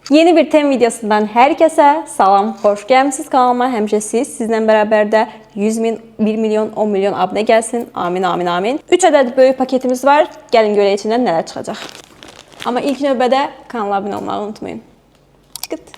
Yeni bir tem videosundan herkese salam, xoş gəlmisiniz kanalıma. Həmişə sizlə bərabər də 100 min, 1 milyon, 10 milyon abunə gəlsin. Amin, amin, amin. 3 ədəd böyük paketimiz var. Gəlin görək içindən nələr çıxacaq. Amma ilk növbədə kanala abunə olmağı unutmayın.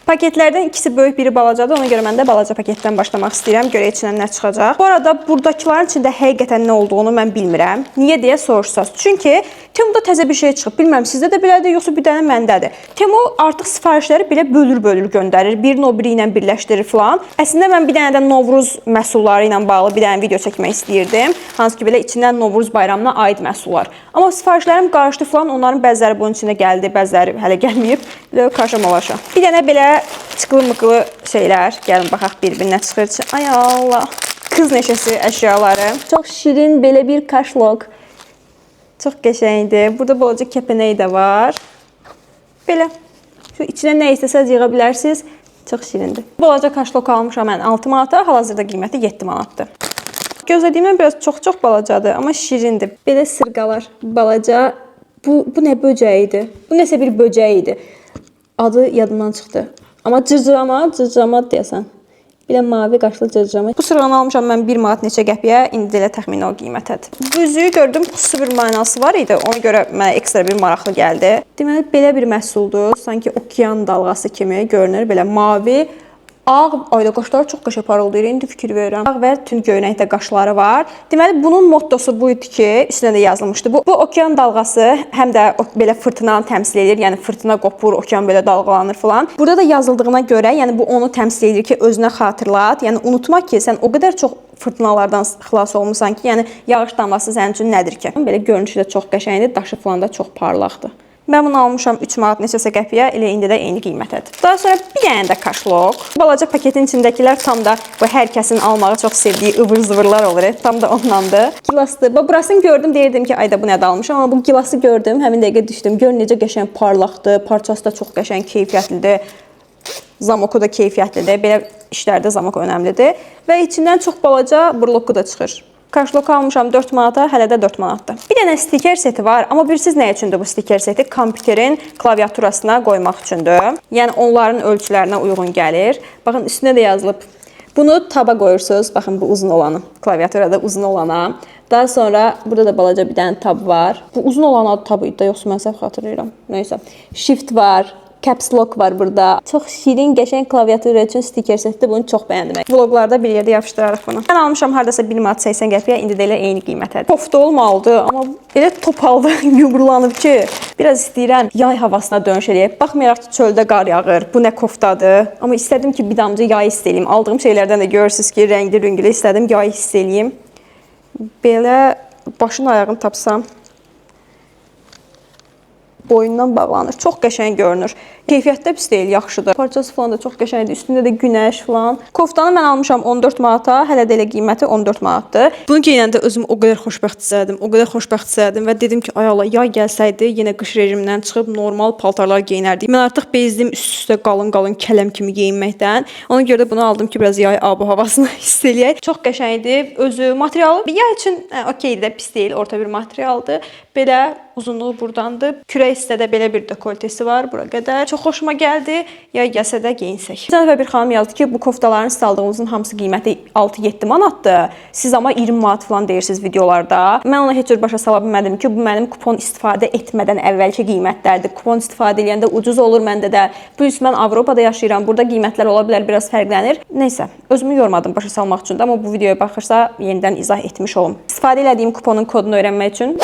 Paketlərdən ikisi böyük, biri balacadır. Ona görə mən də balaca paketdən başlamaq istəyirəm. Görək içindən nə çıxacaq. Bu arada buradakilərin içində həqiqətən nə olduğunu mən bilmirəm. Niyə deyə soruşsaz. Çünki Temuda təzə bir şey çıxıb. Bilmirəm sizdə də belədir, yoxsa bir dənə məndədir. Temu artıq sifarişləri belə bölür-bölür göndərir. Birini o biri ilə birləşdirir falan. Əslində mən bir dənə də Novruz məhsulları ilə bağlı bir dənə video çəkmək istəyirdim. Hansı ki belə içindən Novruz bayramına aid məhsullar. Amma sifarişlərim qarışdı falan. Onların bəziləri bunun içində gəldi, bəziləri hələ gəlməyib. Belə karşımalaşa. Bir dənə belə çıqılı-mıqılı şeylər. Gəlin baxaq bir-birinə çıxır. Ay Allah. Qız neşəsi əşyaları. Çox şirin belə bir kaşlok. Çox qəşəngdir. Burada balaca kəpənək də var. Belə. Şu içinə nə istəsəz yığa bilərsiniz. Çox şirindir. Balaca kaşlok almışam mən 6 manata. Hal-hazırda qiyməti 7 manatdır. Gözlədiyimdən biraz çox balacadır, amma şirindir. Belə sırğalar. Balaca. Bu nə böcəyidir? Bu nəsə bir böcəyidir. Adı yadımdan çıxdı. Amma cırcırama deyəsən. Belə mavi qaşlı cırcırama. Bu sırğanı almışam mən 1 manat neçə qəpiyə. İndi də elə təxmini o qiymətədir. Bu üzüyü gördüm, xüsusi bir mənası var idi. Ona görə mənə ekstra bir maraqlı gəldi. Deməli, belə bir məhsuldur. Sanki okean dalğası kimi görünür. Belə mavi, ağ, ayda qaşları çox qəşəng parıldayır. İndi fikir verirəm. Ağ və tünd göynəkdə qaşları var. Deməli, bunun mottosu bu idi ki, üstünə də yazılmışdı. Bu okean dalğası həm də belə fırtınanı təmsil edir. Yəni fırtına qopur, okean belə dalğalanır falan. Burada da yazıldığına görə, yəni bu onu təmsil edir ki, özünə xatırlat. Yəni unutma ki, sən o qədər çox fırtınalardan xilas olmusan ki, yəni yağış damlası sənin üçün nədir ki? Belə görünüşü də çox qəşəngdir, daşı falan da çox parlaqdır. Mən bunu almışam 3 manat neçəsə qəpiyə, elə indi də eyni qiymətədir. Daha sonra bir dənə də kaşlok. Balaca paketin içindəkilər tam da bu hər kəsin almağı çox sevdiyi ıvır-zıvırlar olur. Tam da ondandır. Gilasdır. Burasını gördüm, deyirdim ki, ayda bu nədə almışam, amma bu gilası gördüm, həmin dəqiqə düşdüm. Gör necə qəşəng parlaqdır, parçası da çox qəşəng, keyfiyyətlidir. Zamoku da keyfiyyətlidir. Belə işlərdə zamok önəmlidir və içindən çox balaca burloku da çıxır. Kaşlok almışam 4 manata, hələ də 4 manatdır. Bir dənə stiker seti var, amma bilirsiniz nə üçündür bu stiker seti? Kompüterin klaviaturasına qoymaq üçündür. Yəni onların ölçülərinə uyğun gəlir. Baxın üstünə də yazılıb. Bunu taba qoyursunuz. Baxın bu uzun olanı. Klaviaturada uzun olana. Daha sonra burada da balaca bir dənə tab var. Bu uzun olan adı tabı idi, yoxsa mən səhv xatırlayıram. Nəysə. Shift var. Caps Lock var burada. Çox şirin, qəşəng klaviatura üçün stiker setdir. Bunu çox bəyəndim. Vloglarda bir yerdə yapışdırarıq bunu. Mən almışam hardasa 1 manat 80 qəpiyə. İndi də elə eyni qiymətədir. Kofta olmalıdır, amma elə topaldı, yumrulanıb ki, biraz istəyirəm yay havasına dönüş eləyək. Baxmayaraq ki, çöldə qar yağır. Bu nə koftadır? Amma istədim ki, bir damcı yay hiss eləyim. Aldığım şeylərdən də görürsünüz ki, rəngli rüngülü istədim yay hiss eləyim. Belə başını ayağını tapsam boyundan bağlanır. Çox qəşəng görünür. Keyfiyyətdə pis deyil, yaxşıdır. Parçası falan da çox qəşəngdir. Üstündə də günəş falan. Koftanı mən almışam 14 manata. Hələ də elə qiyməti 14 manatdır. Bunu geyinəndə özümü o qədər xoşbəxt hiss etdim. Və dedim ki, ay Allah, yay gəlsəydi, yenə qış rejimindən çıxıb normal paltarlar geyinərdik. Mən artıq bezdim üst-üstə qalın kələm kimi geyinməkdən. Ona görə də bunu aldım ki, biraz yay ab-havasını hiss eləyək. Çox qəşəngdir. Özü materialı yay üçün okeydir, pis deyil, orta bir materialdır. Belə uzunluğu burdandır. Kürək hissədə belə bir dekoltesi var. Bura qədər. Çox xoşuma gəldi. Yay gəlsə də geyinsək. Bir dəfə bir xanım yazdı ki, bu koftaların siz aldığınızın hamısı qiyməti 6-7 manatdır. Siz amma 20 manat falan deyirsiniz videolarda. Mən ona heç cür başa sala bilmədim ki, bu mənim kupon istifadə etmədən əvvəlki qiymətlərdir. Kupon istifadə edəndə ucuz olur məndə də. Plus mən Avropada yaşayıram. Burada qiymətlər ola bilər, biraz fərqlənir. Nəysə, özümü yormadım başa salmaq üçün də, amma bu videoya baxırsa yenidən izah etmiş olum. İstifadə etdiyim kuponun kodunu öyrənmək üçün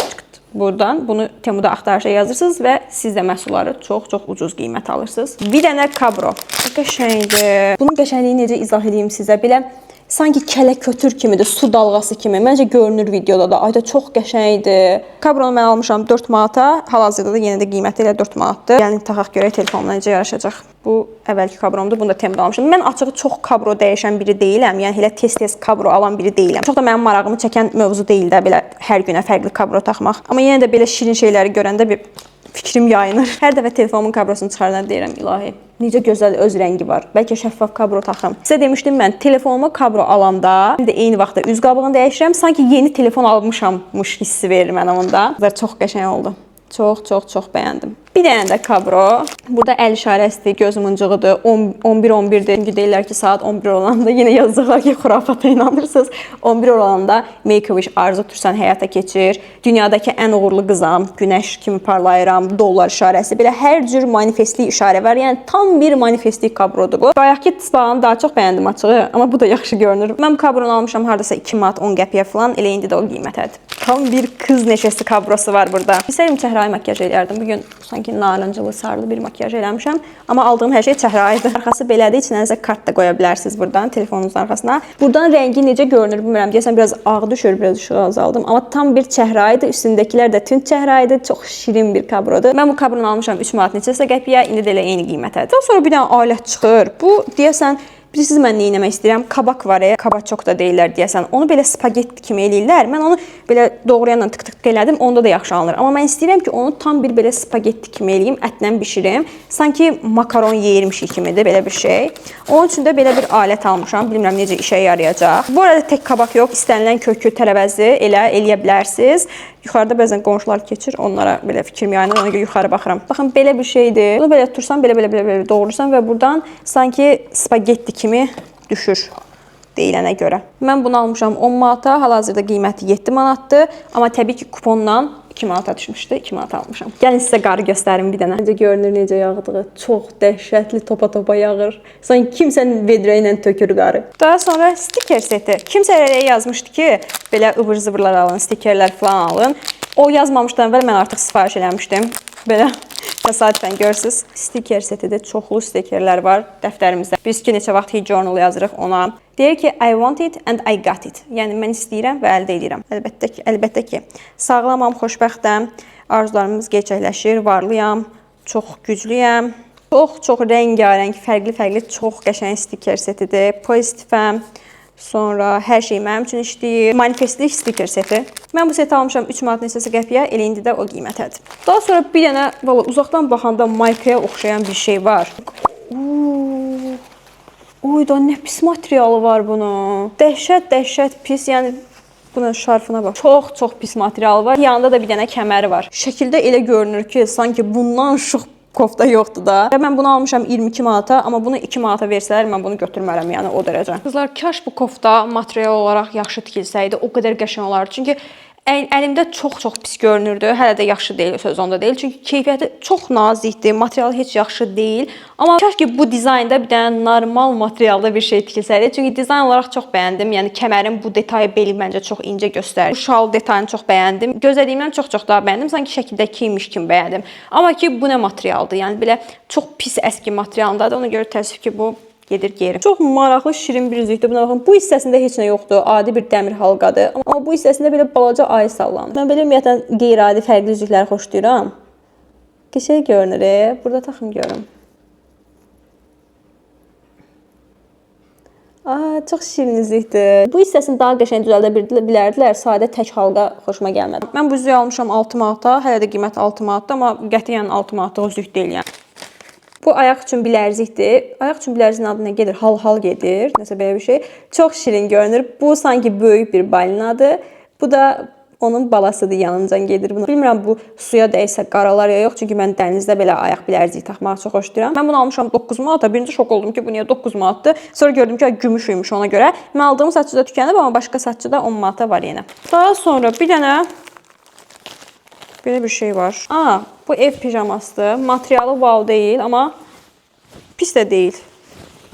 buradan bunu Temuda axtarışa yazırsınız və siz də məhsulları çox ucuz qiymət alırsınız. Bir dənə kabro. Qəşəngdir. Bunun qəşəngliyini necə izah edeyim sizə? Belə sanki kələ-kötür kimidir, su dalğası kimi. Məncə görünür videoda da. Ayda çox qəşəngdir. Kabronu mən almışam 4 manata. Hal-hazırda da yenə də qiyməti elə 4 manatdır. Gəlin taxaq görək telefonla necə yaraşacaq. Bu əvvəlki kabromdur. Bunu da Temuda almışam. Mən açığı çox kabro dəyişən biri deyiləm. Yəni elə tez kabro alan biri deyiləm. Çox da mənim marağımı çəkən mövzu deyil də belə hər günə fərqli kabro taxmaq. Amma yenə də belə şirin şeyləri görəndə bir fikrim yayınır. Hər dəfə telefonumun kabrosunu çıxardan deyirəm, ilahi, necə gözəl öz rəngi var. Bəlkə şəffaf kabro taxım. Sizə demişdim mən, telefonuma kabro alanda bir də eyni vaxtda üz qabığını dəyişirəm. Sanki yeni telefon almışammış hissi verir mənə onda. Çox qəşəng oldu. Çox bəyəndim. Bir dənə də kabro. Burada əl işarəsidir, göz mıncığıdır. 11-11-dir. Çünki deyirlər ki, saat 11 olanda yenə yazırlar ki, xurafata inanırsınız. 11 olanda Make-A-Wish arzu tutursan həyata keçir. Dünyadakı ən uğurlu qızam, günəş kimi parlayıram, dollar işarəsi. Belə hər cür manifestlik işarə var. Yəni tam bir manifestlik kabrodur bu. Bayaqki tisbağını daha çox bəyəndim açığı, amma bu da yaxşı görünür. Mən bu kabronu almışam hardasa 2 manat 10 qəpiyə falan. Elə indi də o qiymətədir. Tam bir qız neşəsi kabrosu var burada. İstəyirəm çəhrayı makyaj eləyərdim. Bugün sanki narıncılı, sarılı bir makyaj eləmişəm. Amma aldığım hər şey çəhrayıdır. Arxası belədir. İçinə nəsə kart da qoya bilərsiniz buradan, telefonunuzun arxasına. Buradan rəngi necə görünür bilmirəm. Deyəsən biraz ağ düşür, biraz işığı azaldım. Amma tam bir çəhrayıdır. Üstündəkilər də tünd çəhrayıdır. Çox şirin bir kabrodur. Mən bu kabronu almışam 3 manat neçəsə qəpiyə. İndi də elə eyni qiymətədir. Daha sonra bir dənə alət çıxır. Bu deyəsən bilirsiniz mən nə etmək istəyirəm? Kabak var ya, kabachok da deyirlər deyəsən. Onu belə spagetti kimi eləyirlər. Mən onu belə doğrayanla tık-tık elədim. Onda da yaxşı alınır. Amma mən istəyirəm ki, onu tam bir belə spagetti kimi eləyim, ətlə bişirim. Sanki makaron yeyirmişik kimidir belə bir şey. Onun üçün də belə bir alət almışam. Bilmirəm necə işə yarayacaq. Bu arada tək kabak yox, istənilən kökü, tərəvəzi eləyə bilərsiniz. Yuxarıda bəzən qonşular keçir, onlara belə fikrim yayınır, ona görə yuxarı baxıram. Baxın, belə bir şeydir. Bunu belə tutursan, belə doğrursan və buradan sanki spagetti kimi düşür deyilənə görə. Mən bunu almışam 10 manata, hal-hazırda qiyməti 7 manatdır. Amma təbii ki, kupondan 2 manata düşmüşdü, 2 manata almışam. Gəlin sizə qarı göstərim bir dənə. Necə görünür, necə yağdığı. Çox dəhşətli topa-topa yağır. Sanki kimsə vedrə ilə tökür qarı. Daha sonra stiker seti. Kimsə elə yazmışdı ki, belə ıvır-zıvırlar alın, stikerlər falan alın. O yazmamışdan əvvəl mən artıq sifariş eləmişdim. Belə təsadüfən görürsünüz. Stiker setidir. Çoxlu stikerlər var dəftərimizdə. Biz ki, neçə vaxt journal yazırıq ona. Deyir ki, I want it and I got it. Yəni, mən istəyirəm və əldə edirəm. Əlbəttə ki, sağlamam, xoşbəxtəm, arzularımız gerçəkləşir, varlıyam, çox güclüyəm. Çox rəngarəng, fərqli, çox qəşəng stiker setidir. Pozitifəm. Sonra hər şey mənim üçün işləyir. Manifestlik stiker seti. Mən bu seti almışam 3 manat neçəsə qəpiyə, elə indi də o qiymətədir. Daha sonra bir dənə uzaqdan baxanda maykaya oxşayan bir şey var. Oy da nə pis materialı var bunun. Dəhşət pis, yəni bunun şarfına bax. Çox pis materialı var. Yanında da bir dənə kəməri var. Şəkildə elə görünür ki, sanki bundan şıq kofta yoxdur da. Mən bunu almışam 22 manata, amma bunu 2 manata versələr mən bunu götürmərəm, yəni o dərəcə. Qızlar, kaş bu kofta material olaraq yaxşı tikilsəydi, o qədər qəşəng olardı. Çünki əlimdə çox pis görünürdü. Hələ də yaxşı deyil, söz onda deyil. Çünki keyfiyyəti çox nazikdir, materialı heç yaxşı deyil. Amma kaş ki bu dizaynda bir dənə normal materialda bir şey tikilsəydi. Çünki dizayn olaraq çox bəyəndim. Yəni kəmərin bu detayı beli məncə çox incə göstərir. Bu şal detayını çox bəyəndim. Gözlədiyimdən çox daha bəyəndim. Sanki şəkildəkiymiş kimi bəyəndim. Amma ki bu nə materialdır? Yəni belə çox pis əski materialındadır. Ona görə təəssüf ki bu gedir geri. Çox maraqlı, şirin bir üzükdür. Buna baxın, bu hissəsində heç nə yoxdur. Adi bir dəmir halqadır. Amma bu hissəsində belə balaca ay sallanır. Mən belə ümumiyyətlə qeyri-adi fərqli üzükləri xoşlayıram. Qəşəng görünür. Burada taxım görüm. Çox şirin üzükdür. Bu hissəsini daha qəşəng düzəldə bilərdilər. Sadə tək halqa xoşuma gəlmədi. Mən bu üzüyü almışam 6 manata. Hələ də qiymət 6 manatdır, amma qətiyyən 6 manatlıq üzük deyil yəni. Bu ayaq üçün bilərzikdir. Ayaq üçün bilərzinin adı nə gedir? Hal gedir. Nəsə belə bir şey. Çox şirin görünür. Bu sanki böyük bir balinadır. Bu da onun balasıdır, yanıncan gedir. Bilmirəm bu suya dəysə qaralar ya yox. Çünki mən dənizdə belə ayaq bilərziyi taxmağı çox xoşlayıram. Mən bunu almışam 9 manata. Birinci şok oldum ki, bu niyə 9 manatdır? Sonra gördüm ki, gümüş imiş ona görə. Mən aldığım saççıda tükənib, amma başqa saççıda 10 manata var yenə. Daha sonra bir dənə belə bir şey var. Bu ev pijamasıdır. Materialı wow deyil, amma pis də deyil.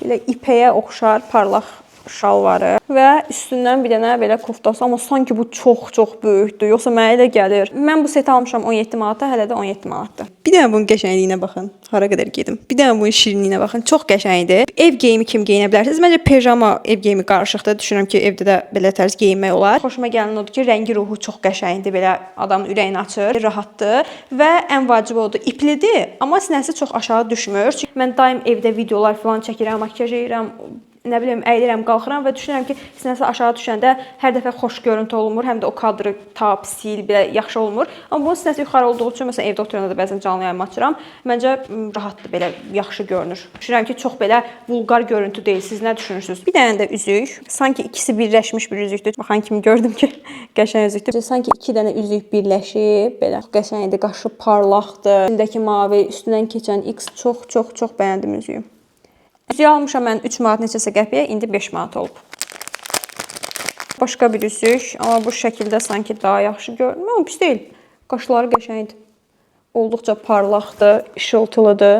Belə ipəyə oxşar parlaq şalvarı və üstündən bir dənə belə koftası, amma sanki bu çox böyükdür. Yoxsa mənə elə gəlir. Mən bu seti almışam 17 manata, hələ də 17 manatdır. Bir dənə bunun qəşəngliyinə baxın. Hara qədər gedim. Bir dənə bunun şirinliyinə baxın. Çox qəşəngdir. Ev geyimi kimi geyinə bilərsiniz. Məncə pijama ev geyimi qarışıqdır. Düşünürəm ki, evdə də belə tərz geyinmək olar. Xoşuma gələn odur ki, rəngi ruhu çox qəşəngdir. Belə adamın ürəyini açır, rahatdır və ən vacibi odur, iplidir, amma sinəsi çox aşağı düşmür. Çünki mən daim evdə videolar falan çəkirəm, makyaj edirəm. nə bilim, əyilirəm, qalxıram və düşünürəm ki, sinəsi aşağı düşəndə hər dəfə xoş görüntü olmur, həm də o kadrı tap, sil, belə yaxşı olmur. Amma bunun sinəsi yuxarı olduğu üçün, məsələn, evdə oturanda da bəzən canlı yayım açıram, məncə rahatdır, belə yaxşı görünür. Düşünürəm ki, çox belə vulqar görüntü deyil. Siz nə düşünürsünüz? Bir dənə də üzük. Sanki ikisi birləşmiş bir üzükdür. Baxan kimi gördüm ki, qəşəng üzükdür. Sanki 2 dənə üzük birləşib, belə qəşəngdir, qaşı parlaqdır. Üstündəki mavi, üstündən keçən X çox bəyəndim üzüyü. Üzüyü almışam mən 3 manat neçəsə qəpiyə, indi 5 manat olub. Başqa bir üzük, amma bu şəkildə sanki daha yaxşı görünür. Amma pis deyil. Qaşları qəşəngdir. Olduqca parlaqdır, işıltılıdır.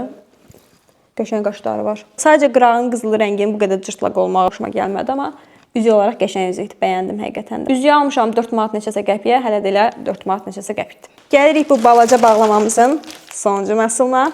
Qəşəng qaşları var. Sadəcə qırağın qızılı rənginin bu qədər cırtlaq olmağı xoşuma gəlmədi, amma üzük olaraq qəşəng üzükdür. Bəyəndim həqiqətən də. Üzüyü almışam 4 manat neçəsə qəpiyə, hələ də elə 4 manat neçəsə qəpikdir. Gəlirik bu balaca bağlamamızın sonuncu məhsuluna.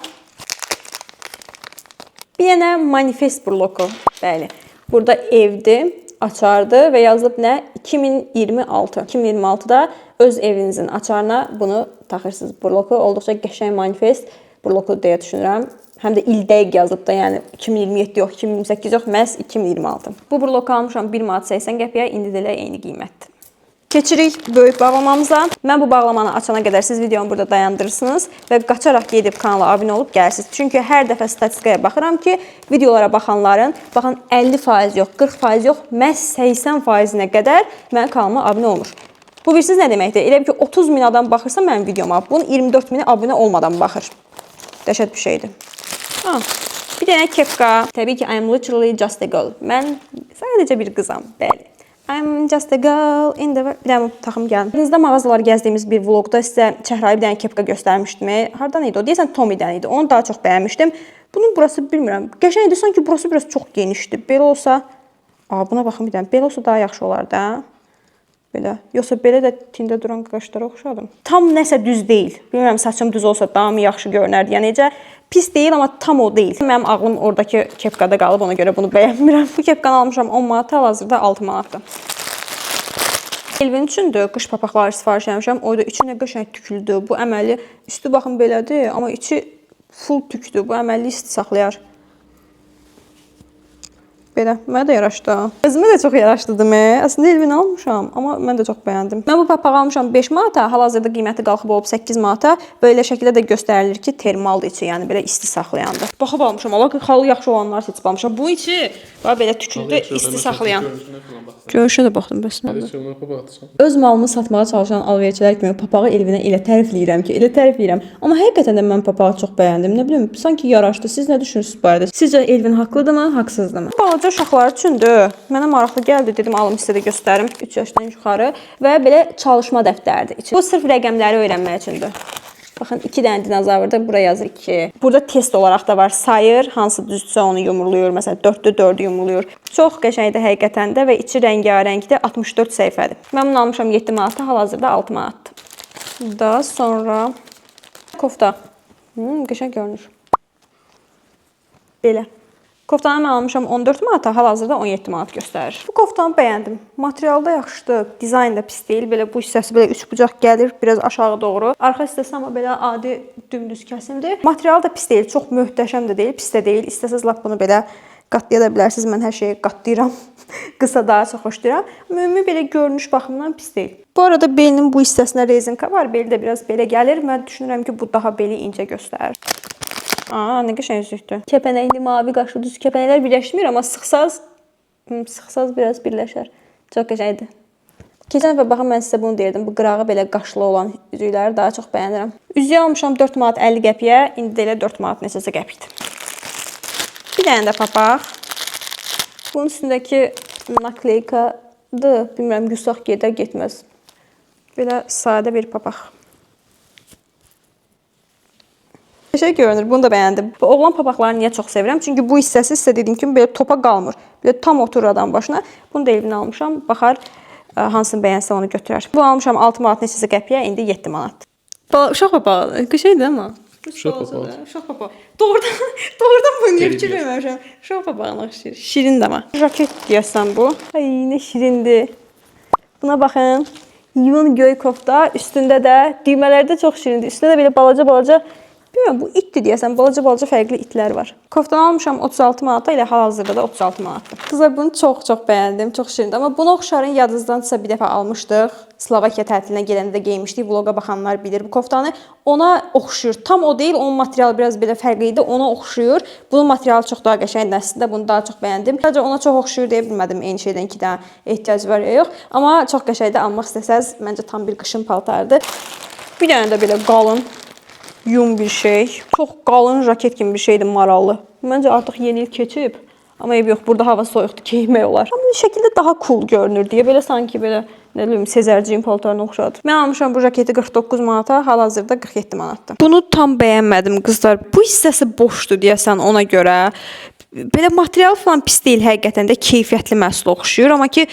Bir dənə manifest bloku. Bəli. Burada evdir, açardır və yazılıb nə? 2026. 2026-da öz evinizin açarına bunu taxırsınız. Bloku olduqca qəşəng manifest bloku deyə düşünürəm. Həm də il dəqiq yazılıb da, yəni 2027 yox, 2028 yox, məhz 2026. Bu bloku almışam 1 manat 80 qəpiyə, indi də elə eyni qiymətdir. Keçirik böyük bağlamamıza. Mən bu bağlamanı açana qədər siz videonu burada dayandırırsınız və qaçaraq gedib kanala abunə olub gəlirsiniz. Çünki hər dəfə statistikaya baxıram ki, videolara baxanların, baxın 50% yox, 40% yox, məhz 80%-nə qədər mənim kanalıma abunə olmur. Bu bilirsiniz nə deməkdir? Elə ki 30 min adam baxırsa mənim videoma, bunun 24 mini abunə olmadan baxır. Dəhşət bir şeydir. Bir dənə kepka. Təbii ki, I'm literally just a girl. Mən sadəcə bir qızam, bəli. I'm just a girl in the world. Bir dənə taxım gəlin. Bizdə mağazalar gəzdiyimiz bir vlogda sizə çəhrayı bir dənə kepka göstərmişdim. Hardan idi o? Deyəsən Tommy'dən idi. Onu daha çox bəyənmişdim. Bunun burası bilmirəm. Qəşəng idi, sanki burası biraz çox genişdir. Belə olsa, buna baxın bir dənə. Belə olsa daha yaxşı olar da. Belə. Yoxsa belə də tində duran qaşlara oxşadım. Tam nəsə düz deyil. Bilmirəm, saçım düz olsa daha mı yaxşı görünərdi? Yəni necə pis deyil, amma tam o deyil. Mənim ağlım oradakı kepkada qalıb, ona görə bunu bəyənmirəm. Bu kepkanı almışam 10 manat, hal-hazırda 6 manatdır. Elvin üçündür, qış papaqları sifariş etmişəm. O da içinə qəşəng tüklüdür. Bu əməlli üstü baxın belədir, amma içi full tükdür. Bu əməlli isti saxlayar. Belə, mənə də yaraşdı. Özümə də çox yaraşdıdır. Əslində Elvin almışam, amma mən də çox bəyəndim. Mən bu papağı almışam 5 manata, hal-hazırda qiyməti qalxıb olub 8 manata. Belə şəkildə də göstərilir ki, termaldır içi, yəni belə isti saxlayandır. Baxıb almışam, Allah xalı yaxşı olanları seçib almışam. Bu içi belə tüküldü, isti saxlayan. Görüşə də baxdım bəs nədir? Öz malımı satmağa çalışan alverçilər kimi papağı Elvinə elə tərifləyirəm ki, elə tərifləyirəm. Amma həqiqətən də mən papağı çox bəyəndim. Nə bilim, sanki yaraşdı. Siz nə düşünürsünüz bu barədə? Sizcə Elvin haqlıdırmı, haqsızdırmı? Balaca uşaqlar üçündür. Mənə maraqlı gəldi, dedim alım sizə də göstərim. 3 yaşdan yuxarı və belə çalışma dəftəridir. Bu sırf rəqəmləri öyrənmək üçündür. Baxın, 2 dənə dinozavr da bura yazır 2. Burada test olaraq da var. Sayır, hansı düzdürsə onu yumurluyur. Məsələn, 4-də 4-ü yumurluyur. Çox qəşəngdir həqiqətən də və içi rəngarəngdir. 64 səhifədir. Mən bunu almışam 7 manata, hal-hazırda 6 manatdır. Daha sonra kofta. Qəşəng görünür. Belə. Koftanı mən almışam 14 manata, hal-hazırda 17 manat göstərir. Bu koftanı bəyəndim. Materialı da yaxşıdır, dizayn da pis deyil. Belə bu hissəsi belə 3 bucaq gəlir, biraz aşağı doğru. Arxa hissəsi amma belə adi dümdüz kəsimdir. Materialı da pis deyil, çox möhtəşəm də deyil, pis də deyil. İstəsəz lap bunu belə qatlaya da bilərsiniz. Mən hər şeyi qatlayıram. Qısa daha çox xoşlayıram. Ümumi belə görünüş baxımından pis deyil. Bu arada belinin bu hissəsinə rezinka var. Beli də biraz belə gəlir. Mən düşünürəm ki, bu daha beli incə göstərir. Nə qəşəng üzükdür. Kəpənəkli, mavi qaşlı düz kəpənəklər birləşmir, amma sıxsaz biraz birləşər. Çox qəşəngdir. Keçən dəfə baxın mən sizə bunu deyirdim. Bu qırağı belə qaşlı olan üzükləri daha çox bəyənirəm. Üzüyü almışam 4 manat 50 qəpiyə, indi də elə 4 manat neçəsə qəpikdir. Bir dənə də papaq. Bunun üstündəki nakleykadır. Bilmirəm, Yusaq gedər, getməz. Belə sadə bir papaq. Qəşəng görünür, bunu da bəyəndim. Bu oğlan papaqlarını niyə çox sevirəm? Çünki bu hissəsi sizə dediyim kimi belə topa qalmır. Belə tam oturur adam başına. Bunu da Elvinə almışam. Baxar, hansını bəyənsə onu götürər. Bu almışam 6 manat neçəsə qəpiyə, indi 7 manat. Uşaq papağı, qəşəngdir amma. Uşaq papağı. Doğrudan bunu niyə fikir verməmişəm? Uşaq papağına oxşayır. Şirindir amma. Raket deyəsən bu. Ay, nə şirindir. Buna baxın. Yun göy kofta, üstündə də düymələri də çox şirindir. Üstündə də belə balaca Bilmirəm, bu itdir deyəsən, balaca fərqli itlər var. Koftanı almışam 36 manata, elə hal-hazırda da 36 manatdır. Qızlar, bunu çox bəyəndim, çox şirindir. Amma buna oxşarın yadınızdansa bir dəfə almışdıq. Slovakiya tətilinə gələndə də geymişdik. Vloqa baxanlar bilir bu koftanı. Ona oxşuyur. Tam o deyil, onun materialı biraz belə fərqli idi. Ona oxşuyur. Bunun materialı çox daha qəşəngdir əslində. Bunu daha çox bəyəndim. Sadəcə ona çox oxşuyur deyə bilmədim. Eyni şeydən iki dənə ehtiyac var ya yox. Amma çox qəşəngdir. Almaq istəsəz, məncə tam bir qışın paltarıdır. Bir dənə də belə qalın yun bir şey. Çox qalın jaket kimi bir şeydir, marallı. Məncə artıq yeni il keçib. Amma ev yox, burada hava soyuqdur, geyinmək olar. Amma şəkildə daha cool görünür deyə belə sanki belə nə bilim Sezerciyin paltarına oxşadı. Mən almışam bu jaketi 49 manata, hal-hazırda 47 manatdır. Bunu tam bəyənmədim qızlar. Bu hissəsi boşdur deyəsən ona görə. Belə material falan pis deyil həqiqətən də, keyfiyyətli məhsul oxşuyur, amma ki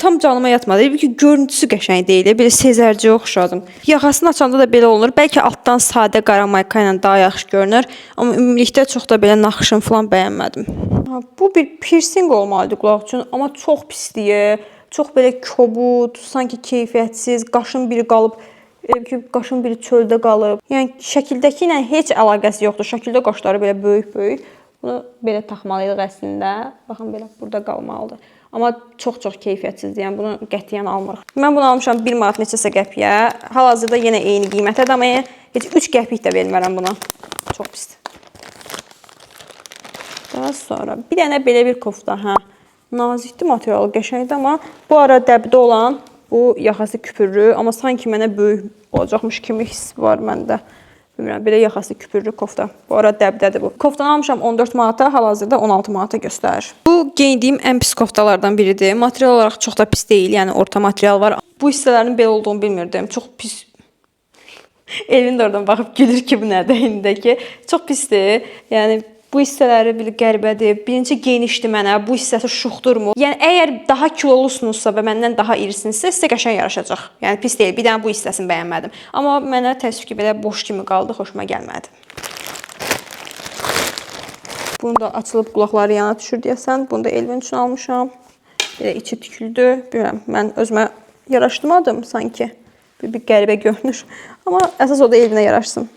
tam canıma yatmadı. Elə ki görüntüsü qəşəng deyil, belə Sezerciyə oxşadım. Yaxasını açanda da belə olur. Bəlkə altdan sadə qara mayka ilə daha yaxşı görünür, amma ümumilikdə çox da belə naxışın falan bəyənmədim. Bu bir piercing olmalıdır qulaq üçün, amma çox pisdir. Çox belə kobud, sanki keyfiyyətsiz, qaşın biri qalıb, qaşın biri çöldə qalıb. Yəni şəkildəki ilə heç əlaqəsi yoxdur. Şəkildə qaşları belə böyük-böyük. Bunu belə taxmalıydıq əslində. Baxın belə burada qalmalıdır. Amma çox keyfiyyətsizdir. Yəni bunu qətiyyən almırıq. Mən bunu almışam 1 manat neçəsə qəpiyə. Hal-hazırda yenə eyni qiymətədir, amma heç 3 qəpik də vermərəm buna. Çox pisdir. Daha sonra bir dənə belə bir kofta, hə. Nazikdir materialı, qəşəngdir, amma bu ara dəbdə olan bu yaxası küpürlü, amma sanki mənə böyük olacaqmış kimi hiss var məndə. Bilmirəm, belə yaxası küpürlü kofta. Bu ara dəbdədir bu. Koftanı almışam 14 manata, hal-hazırda 16 manata göstərir. Bu geyindiyim ən pis koftalardan biridir. Material olaraq çox da pis deyil, yəni orta material var. Bu hissələrin belə olduğunu bilmirdim. Çox pis. Elvin də oradan baxıb gülür ki, bu nədir indəki. Çox pisdir. Yəni bu hissələri bir qəribədir. Birinci genişdir mənə. Bu hissəsi şuxdurmu? Yəni əgər daha kilolusunuzsa və məndən daha irisinizsə, sizə qəşəng yaraşacaq. Yəni pis deyil. Bir dənə bu hissəsini bəyənmədim. Amma mənə təəssüf ki, belə boş kimi qaldı, xoşuma gəlmədi. Bunu da açılıb qulaqları yana düşür deyəsən. Bunu da Elvin üçün almışam. Belə içi tüküldü. Bilmirəm, mən özümə yaraşdırmadım sanki. Bir qəribə görünür. Amma əsas o da Elvinə yaraşsın.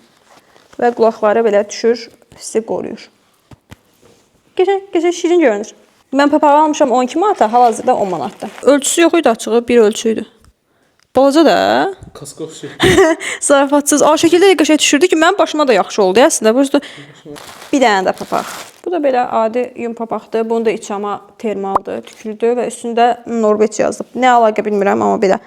Və qulaqları belə düşür, sizi qoruyur. Qəşəng şirin görünür. Mən papağı almışam 12 manata, hal-hazırda 10 manatdır. Ölçüsü yox idi açığı, bir ölçüydü. Balaca da. Kaska oxşuyur. Zarafatsız. Şəkildə qəşəng düşürdü ki, mənim başıma da yaxşı oldu əslində. Bir dənə də papaq. Bu da belə adi yun papaqdır. Bunun da içi amma termaldır, tüküldü və üstündə Norveç yazılıb. Nə əlaqə bilmirəm, amma belə.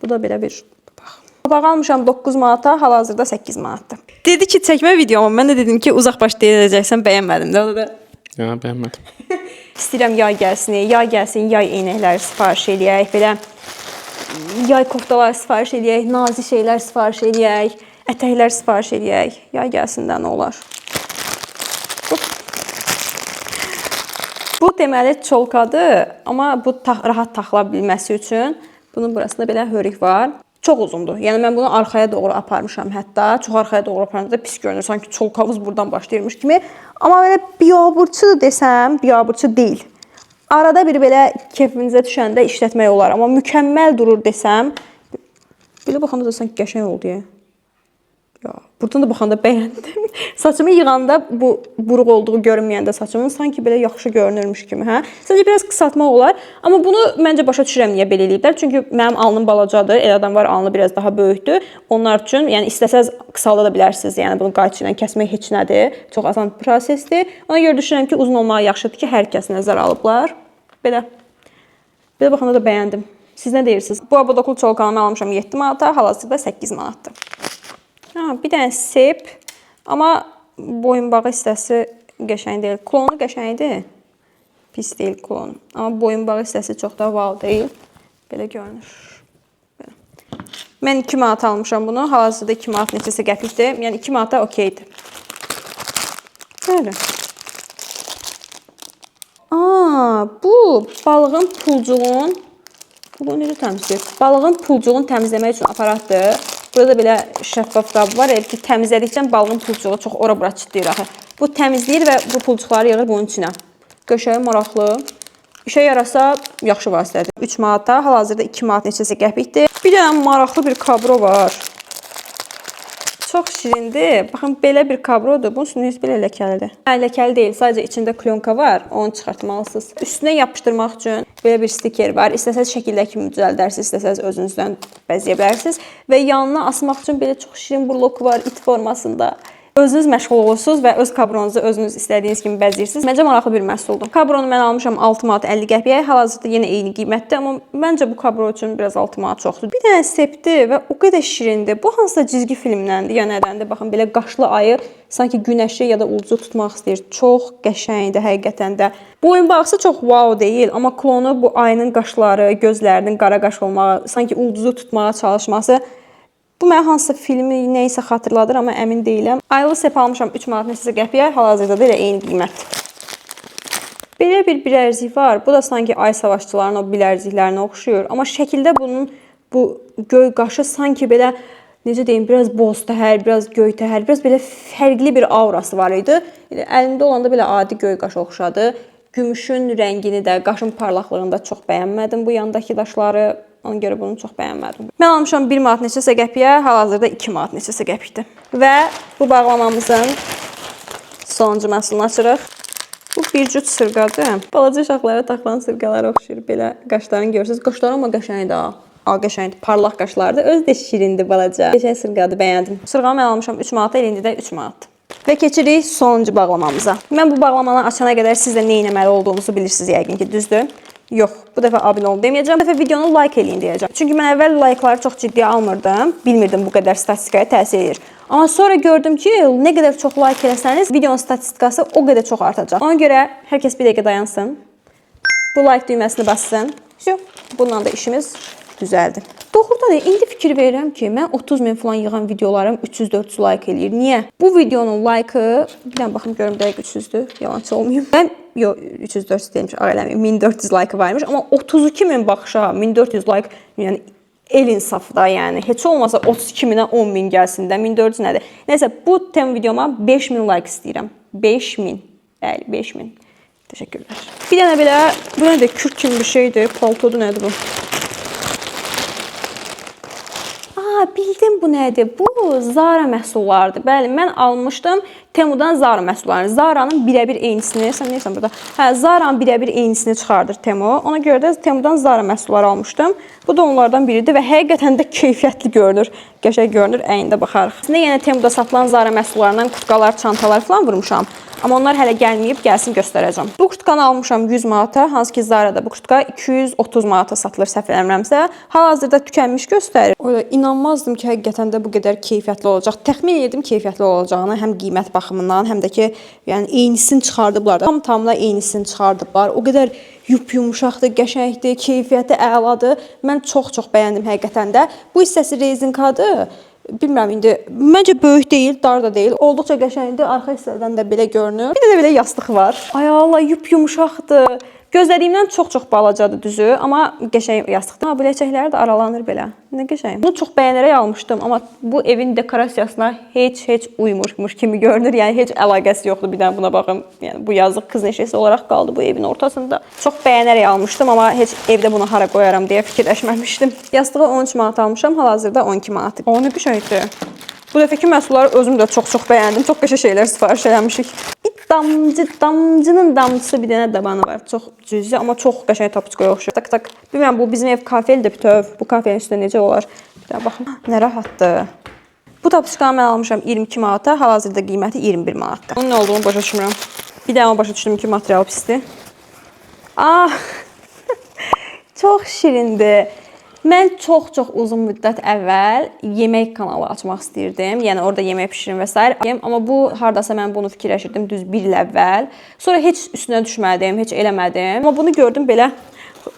Bu da belə bir papaq. Papağı almışam 9 manata, hal-hazırda 8 manatdır. Dedi ki, çəkmə videomu. Mən də dedim ki, uzaq baş deyəcəksən, bəyənmədim də. O da Ya, bəyənmədim. İstəyirəm yay gəlsin, yay eynəkləri sifariş eləyək, belə yay koftalar sifariş eləyək, nazik şeylər sifariş eləyək, ətəklər sifariş eləyək. Yay gəlsin də nə olar. Bu deməli çolkadır, amma bu rahat taxıla bilməsi üçün bunun burasında belə hörük var. Çox uzundur. Yəni mən bunu arxaya doğru aparmışam hətta. Çox arxaya doğru aparanda pis görünür. Sanki çolkavuz buradan başlayırmış kimi. Amma belə biabırçı desəm, biabırçı deyil. Arada bir belə kefinizə düşəndə işlətmək olar. Amma mükəmməl durur desəm, belə baxanda da sanki qəşəng oldu ya. Buradan da baxanda bəyəndim. Saçımı yığanda bu buruq olduğu görünməyəndə saçımın sanki belə yaxşı görünürmüş kimi, hə? Sadəcə biraz qısaltmaq olar. Amma bunu məncə başa düşürəm niyə belə eləyiblər. Çünki mənim alnım balacadır. El adam var, alnı biraz daha böyükdür. Onlar üçün, yəni istəsəz qısalda da bilərsiniz. Yəni bunu qayçı ilə kəsmək heç nədir. Çox asan prosesdir. Ona görə düşünürəm ki, uzun olmağı yaxşıdır ki, hər kəs nəzərə alıblar. Belə baxanda da bəyəndim. Siz nə deyirsiniz? Bu abodoklu çolkanımı almışam 7 manata, hal-hazırda 8 manatdır. Bir dənə sep, amma boyunbağı hissəsi qəşəng deyil. Klonu qəşəngdir. Pis deyil klonu. Amma boyunbağı hissəsi çox da wow deyil. Belə görünür. Belə. Mən 2 manat almışam bunu. Hal-hazırda 2 manat neçəsə qəpikdir. Yəni 2 manata okeydir. Böyle. Bu balığın pulcuğun necə təmizləyir? Balığın pulcuğunu təmizləmək üçün aparatdır. Burada belə şəffaf qabı var. Ki, təmizlədikcə balığın pulcuğu çox ora-bura çıtlayır axı. Bu təmizləyir və bu pulcuqları yığır bunun içinə. Qəşəng, maraqlı. İşə yarasa yaxşı vasitədir. 3 manata, hal-hazırda 2 manat neçəsə qəpikdir. Bir dənə maraqlı bir kabro var. Çox şirindir. Baxın, belə bir kabrodur. Bunun üstünün yüzü belə ləkəlidir. Ləkəli deyil, sadəcə içində klonka var. Onu çıxartmalısınız. Üstünə yapışdırmaq üçün belə bir stiker var. İstəsəz şəkildə kimi düzəldərsiniz, istəsəz özünüzdən bəzəyə bilərsiniz. Və yanına asmaq üçün belə çox şirin blok var, it formasında. Özünüz məşğul olursunuz və öz kabronunuzu özünüz istədiyiniz kimi bəzəyirsiniz. Məncə maraqlı bir məhsuldur. Kabronu mən almışam 6 manat 50 qəpiyə. Hal-hazırda yenə eyni qiymətdir, amma məncə bu kabro üçün biraz 6 manat çoxdur. Bir dənə sepdir və o qədər şirindir. Bu hansısa cizgi filmdəndir, ya nədəndir? Baxın, belə qaşlı ayı sanki günəşi ya da ulduzu tutmaq istəyir. Çox qəşəngdir həqiqətən də. Bu oyunbağısı çox wow deyil, amma klonu bu ayının qaşları, gözlərinin qara qaş olmağı, sanki ulduzu tutmağa çalışması. Bu mənə hansısa filmi neysə xatırladır, amma əmin deyiləm. Aylı sep almışam 3 manat neçə qəpiyə, hal-hazırda da elə eyni qiymətdir. Belə bir bilərzik var. Bu da sanki ay savaşçılarının o bilərziklərinə oxşuyur. Amma şəkildə bunun bu göy qaşı sanki belə, necə deyim, biraz boz təhər, biraz göy təhər, biraz belə fərqli bir aurası var idi. Əlimdə olanda belə adi göy qaşı oxşadı. Gümüşün rəngini də, qaşın parlaqlığını da çox bəyənmədim bu yandakı daşları. Ona görə bunu çox bəyənmədim. Mən almışam 1 manat neçəsə qəpiyə, hal-hazırda 2 manat neçəsə qəpikdir. Və bu bağlamamızın sonuncu məhsulunu açırıq. Bu bir cüt sırğadır. Balaca uşaqlara taxılan sırğalara oxşuyur. Belə qaşlarını görürsünüz. Qaşları amma qəşəngdir ha. Qəşəngdir, parlaq qaşlardır. Özü də şirindir balaca. Qəşəng sırğadır, bəyəndim. Sırğanı mən almışam 3 manata, indi də 3 manat. Və keçirik sonuncu bağlamamıza. Mən bu bağlamanı açana qədər siz də nə etməli olduğunuzu bilirsiniz yəqin ki, düzdür? Yox, bu dəfə abunə olun deməyəcəm. Bu dəfə videonu like eləyin deyəcəm. Çünki mən əvvəl like'ları çox ciddiyə almırdım. Bilmirdim bu qədər statistikaya təsir edir. Amma sonra gördüm ki, nə qədər çox like eləsəniz, videonun statistikası o qədər çox artacaq. Ona görə hər kəs bir dəqiqə dayansın. Bu like düyməsini bassın. Bununla da işimiz düzəldi. Doğrudan da indi fikir verirəm ki, mən 30.000 falan yığan videolarım 300-400 like eləyir. Niyə? Bu videonun like'ı, bir dənə baxım görüm dəqiq 300'dür, yalancı olmayayım. Mən 300-400 deyilmiş, eləmiyim, 1400 like varmış, amma 32.000 baxışa 1400 like, yəni el insafı da, yəni heç olmasa 32.000-ə 10.000 gəlsin də, 1400 nədir? Nəysə, bu tema videoma 5.000 like istəyirəm. 5.000, bəli, 5.000. Təşəkkürlər. Bir dənə belə, bu nə də kürk kimi bir şeydir, paltodu nədir bu? Bildim bu nədir? Bu Zara məhsullarıdır. Bəli, mən almışdım Temudan Zara məhsullarını. Zara'nın birəbir eynisini, sən neysən burada? Zara'nın birəbir eynisini çıxardır Temu. Ona görə də Temudan Zara məhsulları almışdım. Bu da onlardan biridir və həqiqətən də keyfiyyətli görünür. Qəşəng görünür, əyində baxarıq. Əslində yenə Temuda satılan Zara məhsullarından kurtkalar, çantalar falan vurmuşam. Amma onlar hələ gəlməyib, gəlsin göstərəcəm. Bu kurtkanı almışam 100 manata, hansı ki Zara'da bu kurtka 230 manata satılır səhv eləmirəmsə. Hal-hazırda tükənmiş göstərir. İnanmazdım ki, həqiqətən də bu qədər keyfiyyətli olacaq. Təxmin edirdim keyfiyyətli olacağını, həm qiymət baxımından, həm də ki, yəni eynisini çıxardıblar da. Tam-tamına eynisini çıxardıblar. O qədər yumuşaqdır, qəşəngdir, keyfiyyəti əladır. Mən çox-çox bəyəndim həqiqətən də. Bu hissəsi rezinkadır. Bilmirəm, indi məncə böyük deyil, dar da deyil. Olduqca qəşəngdir, arxa hissədən də belə görünür. Bir də belə yastıq var. Ay Allah, yumuşaqdır. Gözlədiyimdən çox-çox balacadır düzü, amma qəşəng yastıqdır. Bu ləçəkləri də aralanır belə. Nə qəşəng. Bunu çox bəyənərək almışdım, amma bu evin dekorasiyasına heç uymurmuş kimi görünür. Yəni heç əlaqəsi yoxdur. Bir dənə buna baxım. Yəni bu yazıq qız neşəsi olaraq qaldı bu evin ortasında. Çox bəyənərək almışdım, amma heç evdə bunu hara qoyaram deyə fikirləşməmişdim. Yastığı 13 manat almışam, hal-hazırda 12 manat. O nə qəşəngdir. Bu dəfəki məhsulları özüm də çox-çox bəyəndim. Çox qəşəng şeylər sifariş eləmişik. Damcının damcısı bir dənə dabanı var. Çox cüzi, amma çox qəşəng tapuçkoya oxşuyur. Tak. Bilmirəm, bu bizim ev kafelidir bütöv. Bu kafenin üstündə necə olar? Bir daha baxın. Nə rahatdır. Bu tapuçkanı mən almışam 22 manata. Hal-hazırda qiyməti 21 manatdır. Onun nə olduğunu başa düşmürəm. Bir də başa düşdüm ki, material pisdir. Çox şirindir. Mən çox-çox uzun müddət əvvəl yemək kanalı açmaq istəyirdim. Yəni orada yemək bişirim və s. Amma bu hardasa mən bunu fikirləşirdim düz 1 il əvvəl. Sonra heç üstünə düşmədim, heç eləmədim. Amma bunu gördüm belə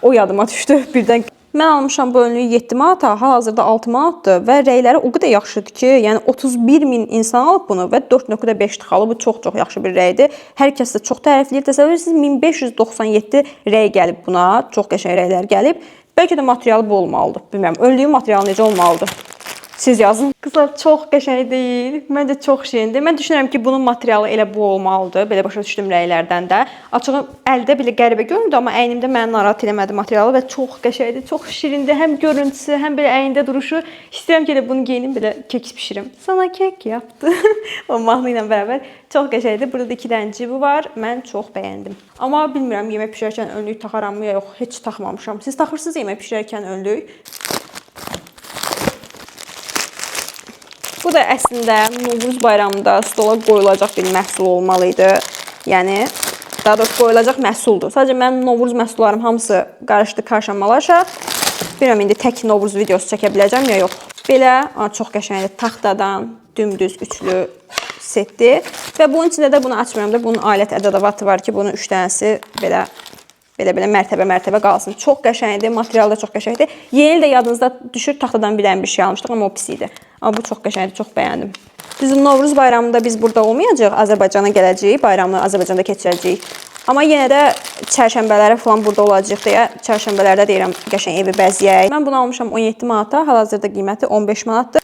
o yadıma düşdü birdən. Mən almışam bu önlüyü 7 manata, hal-hazırda 6 manatdır və rəyləri o qədər yaxşıdır ki, yəni 31.000 insan alıb bunu və 4.5 tıxalı. Bu çox-çox yaxşı bir rəydir. Hər kəs də çox tərifləyir. Təsəvvür edirsiniz, 1597 rəy gəlib buna. Çox qəşəng rəylər gəlib. Bəlkə də materialı bu olmalıdır. Bilmirəm, önlüyün materialı necə olmalıdır? Siz yazın. Qızlar, çox qəşəng deyil. Məncə çox şirindir. Mən düşünürəm ki, bunun materialı elə bu olmalıdır. Belə başa düşdüm rəylərdən də. Açığı əldə belə qəribə göründü, amma əynimdə məni narahat eləmədi materialı və çox qəşəngdir, çox şirindir. Həm görüntüsü, həm belə əynində duruşu. İstəyirəm ki, elə bunu geyinim, belə kek bişirim. Sana kek yaptı. O mahnı ilə bərabər çox qəşəngdir. Burada da 2 dənə cibi var. Mən çox bəyəndim. Amma bilmirəm yemək bişirərkən önlük taxaramı ya yox, heç taxmamışam. Siz taxırsınız yemək bişirərkən önlük? Bu da əslində Novruz bayramında stola qoyulacaq bir məhsul olmalı idi. Yəni, daha doğrusu qoyulacaq məhsuldur. Sadəcə mən Novruz məhsullarım hamısı qarışdı karşımalaşa. Bilmirəm, indi tək Novruz videosu çəkə biləcəm ya yox. Belə, çox qəşəngdir. Taxtadan dümdüz üçlü setdir. Və bunun içində də bunu açmıram da, bunun alət ədəvatı var ki, bunun 3 dənəsi belə mərtəbə qalsın. Çox qəşəngdir, materialı da çox qəşəngdir. Yeni il də yadınızda düşür, taxtadan bir şey almışdıq, amma o pis idi. Amma bu çox qəşəngdir, çox bəyəndim. Bizim Novruz bayramında biz burada olmayacağıq, Azərbaycana gələcəyik, bayramını Azərbaycanda keçirəcəyik. Amma yenə də çərşənbələrə falan burada olacaq deyə, çərşənbələrdə deyirəm, qəşəng evi bəzəyək. Mən bunu almışam 17 manata, hal-hazırda qiyməti 15 manatdır.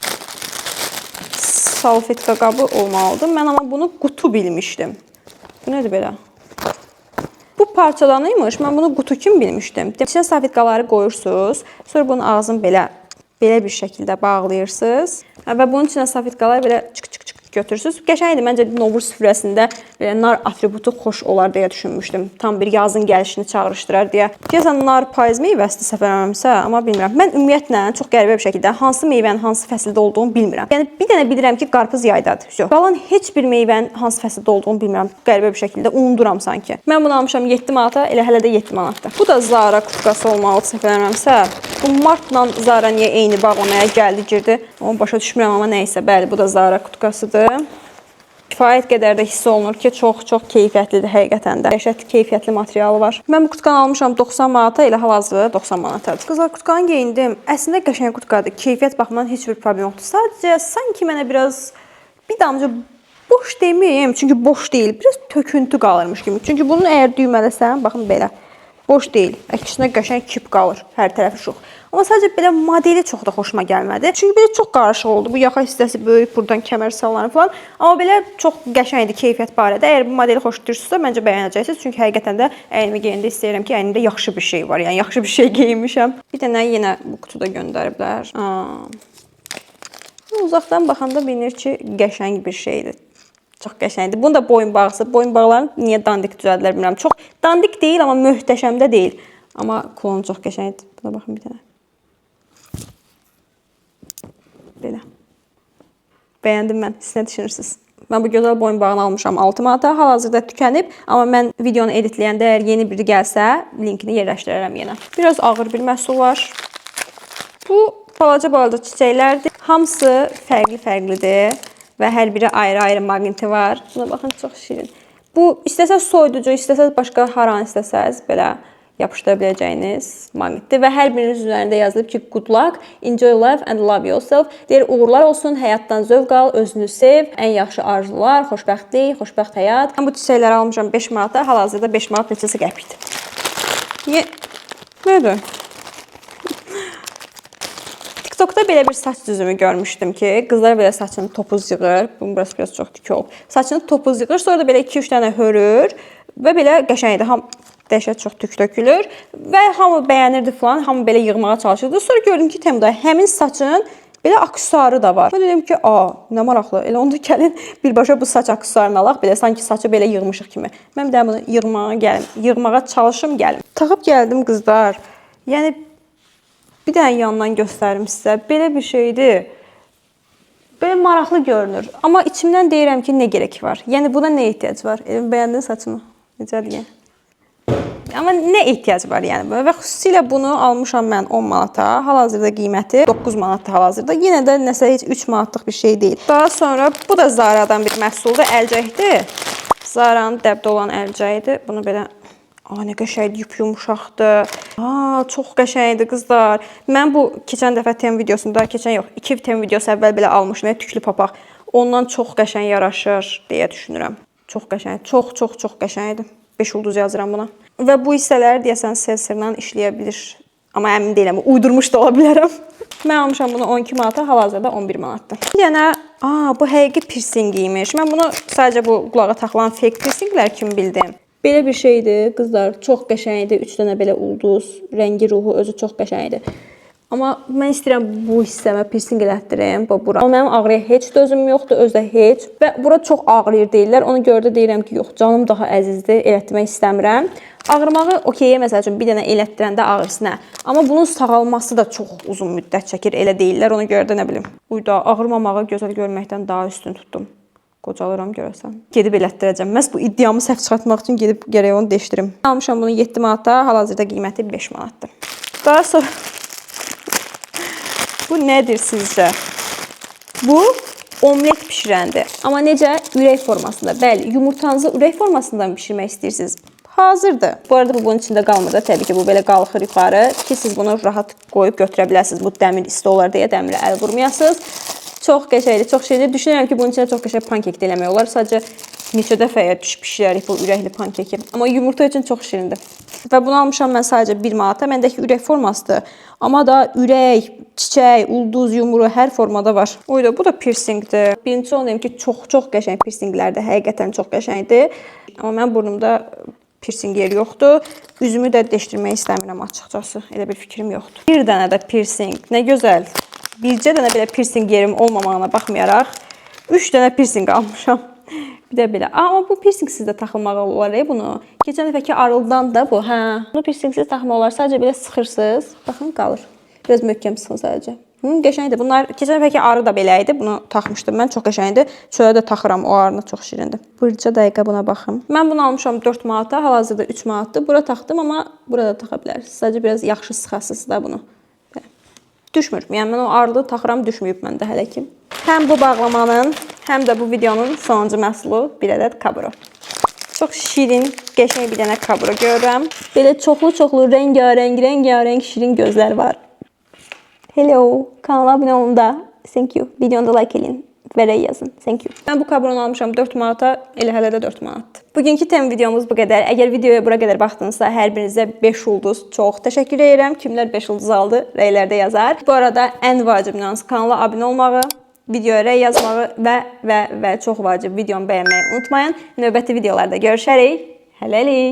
Salfetka qabı olmalıdır. Mən amma bunu qutu bilmişdim. Bu nədir belə? Bu parçalanıymış. Mən bunu qutu kimi bilmişdim. İçinə salfetkaları qoyursunuz. Sonra bunun ağzını belə bir şəkildə bağlayırsınız. Və bunun içinə salfetkalar belə çık götürürsünüz. Qəşəngdir. Məncə Novruz süfrəsində belə nar atributu xoş olar deyə düşünmüşdüm. Tam bir yazın gəlişini çağrışdırar deyə. Deyəsən nar payız meyvəsidir səhv eləmirəmsə, amma bilmirəm. Mən ümumiyyətlə çox qəribə bir şəkildə hansı meyvənin hansı fəsildə olduğunu bilmirəm. Yəni bir dənə bilirəm ki, qarpız yaydadır. Qalan heç bir meyvənin hansı fəsildə olduğunu bilmirəm. Qəribə bir şəkildə unuduram sanki. Mən bunu almışam 7 manata, elə hələ də 7 manatdır. Bu da Zara kutkası olmalı səhv eləmirəmsə. Bu Martla Zara niyə eyni bağlamaya gəldi, girdi? Onu başa düşmürəm, amma nəysə, bəli, bu da Zara kutkasıdır. Kifayət qədər də hiss olunur ki, çox keyfiyyətlidir həqiqətən də. Dəhşətli keyfiyyətli materialı var. Mən bu kutkanı almışam 90 manata, elə hal-hazırda 90 manatadır. Qızlar, kutkanı geyindim. Əslində qəşəng kutkadır. Keyfiyyət baxımından heç bir problem yoxdur. Sadəcə sanki mənə bir damcı boş deməyim, çünki boş deyil. Biraz töküntü qalırmış kimi. Çünki bunun əgər düymələsən, baxın belə. Boş deyil. Əksinə qəşəng kip qalır. Hər tərəfi şux. Amma sadəcə belə modeli çox da xoşuma gəlmədi. Çünki belə çox qarışıq oldu. Bu yaxa hissəsi böyük, buradan kəmər sallanır falan. Amma belə çox qəşəngdir keyfiyyət barədə. Əgər bu modeli xoşlayırsınızsa, məncə bəyənəcəksiniz. Çünki həqiqətən də əynimə geyəndə istəyirəm ki, əynimdə yaxşı bir şey var. Yəni yaxşı bir şey geyinmişəm. Bir dənə yenə bu qutuda göndəriblər. Uzaqdan baxanda bilinir ki, qəşəng bir şeydir. Çox qəşəngdir. Bunu da boyunbağısı. Boyunbağlarını niyə dandik düzəldilər bilmirəm. Çox dandik deyil, amma möhtəşəm də deyil. Amma klonu çox qəşəngdir. Buna baxın bir dənə. Belə. Bəyəndim mən. Siz nə düşünürsünüz? Mən bu gözəl boyunbağını almışam 6 manata. Hal-hazırda tükənib. Amma mən videonu editləyəndə əgər yeni biri gəlsə, linkini yerləşdirərəm yenə. Biraz ağır bir məhsul var. Bu balaca çiçəklərdir. Hamısı fərqli-fərqlidir. Və hər biri ayrı-ayrı maqniti var. Buna baxın, çox şirin. Bu, istəsəz soyuducu, istəsəz başqa haran istəsəz belə yapışdıra biləcəyiniz maqnitdir. Və hər biriniz üzərində yazılıb ki, good luck, enjoy life and love yourself. Deyir, uğurlar olsun, həyatdan zövq al, özünü sev, ən yaxşı arzular, xoşbəxtlik, xoşbəxt həyat. Mən bu çiçəkləri almışam 5 manata, hal-hazırda 5 manat neçəsi qəpikdir. Nədir? TikTokda belə bir saç düzümü görmüşdüm ki, qızlar belə saçını topuz yığır. Bunun biraz çox tük olub. Saçını topuz yığır, sonra da belə 2-3 dənə hörür və belə qəşəngdir. Dəhşət çox tük tökülür və hamı bəyənirdi falan, hamı belə yığmağa çalışırdı. Sonra gördüm ki, Temuda həmin saçın belə aksesuarı da var. Mən dedim ki, nə maraqlı. Elə onda gəlin birbaşa bu saç aksesuarını alaq, belə sanki saçı belə yığmışıq kimi. Mən bir də bunu yığmağa çalışım, gəlim. Taxıb gəldim qızlar. Yəni bir dənə yandan göstərim sizə. Belə bir şeydir. Belə maraqlı görünür. Amma içimdən deyirəm ki, nə gerək var? Yəni buna nə ehtiyac var? Bəyəndin saçımı? Necədir yəni? Amma nə ehtiyac var yəni? Və xüsusilə bunu almışam mən 10 manata. Hal-hazırda qiyməti 9 manatdır hal-hazırda. Yenə də nəsə heç 3 manatlıq bir şey deyil. Daha sonra bu da Zara'dan bir məhsuldur. Əlcəkdir. Zara'nın dəbdə olan əlcəyidir. Bunu belə nə qəşəngdir, yumuşaqdır. Çox qəşəngdir qızlar. Mən bu keçən dəfə tem videosunda, iki tem videosu əvvəl belə almışdım, tüklü papaq. Ondan çox qəşəng yaraşır deyə düşünürəm. Çox qəşəng, çox qəşəngdir. 5 ulduz yazıram buna. Və bu hissələri deyəsən sensorla işləyə bilir. Amma əmin deyiləm, uydurmuş da ola bilərəm. Mən almışam bunu 12 manata, hal-hazırda 11 manatdır. Bir dənə, bu həqiqi piercing imiş. Mən bunu sadəcə bu qulağa taxılan fake piercinglər kimi bildim. Belə bir şeydir, qızlar, çox qəşəngdir. 3 dənə belə ulduz, rəngi, ruhu özü çox qəşəngdir. Amma mən istəyirəm bu hissəmə piercing elətdirim, bura. Amma mənim ağrıya heç dözüm yoxdur, özdə heç. Və bura çox ağrıyır deyirlər. Ona görə də deyirəm ki, yox, canım daha əzizdir, elətdirmək istəmirəm. Ağrımağı okey, məsəl üçün bir dənə elətdirəndə ağrısı nə? Amma bunun sağalması da çox uzun müddət çəkir, elə deyirlər. Ona görə də nə bilim. Uyda ağrımamağı gözəl görməkdən daha üstün tutdum. Qocalıram görəsən. Gedib elətdirəcəm. Məhz bu iddiamı səhv çıxartmaq üçün gedib gərək onu dəyişdirim. Almışam bunu 7 manata, hal-hazırda qiyməti 5 manatdır. Daha sonra bu nədir sizcə? Bu omlet bişirəndir. Amma necə? Ürək formasında. Bəli, yumurtanızı ürək formasından bişirmək istəyirsiniz. Hazırdır. Bu arada bu bunun içində qalmır da. Təbii ki, bu belə qalxır yuxarı ki, siz bunu rahat qoyub götürə biləsiniz. Bu dəmir isti olar deyə dəmirə əl vurmayasınız. Çox qəşəngdir, çox şeydir. Düşünürəm ki, bunun içində çox qəşəng pankek də eləmək olar. Sadəcə neçə dəfəyə bişirərik bu ürəkli pankeki. Amma yumurta üçün çox şirindir. Və bunu almışam mən sadəcə 1 manata. Məndəki ürək formasıdır. Amma da ürək, çiçək, ulduz, yumru hər formada var. Oyda, bu da piercingdir. Birincisi onu deyim ki, çox qəşəng piercinglərdir. Həqiqətən çox qəşəngdir. Amma mən burnumda piercing yeri yoxdur. Üzümü də deşdirmək istəmirəm açıqcası. Elə bir fikrim yoxdur. Bir dənə də piercing. Nə gözəl. Bircə dənə belə piercing yerim olmamağına baxmayaraq 3 dənə piercing almışam. Bir də belə. Amma bu piercing sizdə taxılmağa olar bunu. Keçən dəfəki arıldan da bu. Hə. Bunu piercingsiz taxmaq olar. Sadəcə belə sıxırsınız. Baxın, qalır. Biraz möhkəm sıxın sadəcə. Qəşəngdir. Bunlar keçən dəfəki arı da belə idi. Bunu taxmışdım mən. Çox qəşəngdir. Çölə də taxıram. O arını çox şirindir. Bircə dəqiqə buna baxım. Mən bunu almışam 4 manata. Hal-hazırda 3 manatdır. Bura taxdım, amma burada taxa bilərsiniz. Sadəcə biraz yaxşı sıxasınız da bunu. Düşmür. Yəni mən o arlı taxıram, düşməyib məndə hələ ki. Həm bu bağlamanın, həm də bu videonun sonuncu məhsulu bir ədəd kaburo. Çox şirin, qəşəng bir dənə kaburo görürəm. Belə çoxlu rəngarəng şirin gözlər var. Hello, kanala abunə olun da. Thank you. Videonu da like eləyin. Verək yazın. Thank you. Mən bu kabronu almışam 4 manata, elə hələ də 4 manatdır. Bugünkü tem videomuz bu qədər. Əgər videoya bura qədər baxdınızsa, hər birinizə 5 ulduz çox təşəkkür edirəm. Kimlər 5 ulduz aldı, rəylərdə yazar. Bu arada ən vacib nüans kanala abunə olmağı, videoya rəy yazmağı və çox vacib videomu bəyənməyi unutmayın. Növbəti videolarda görüşərik. Hələlik.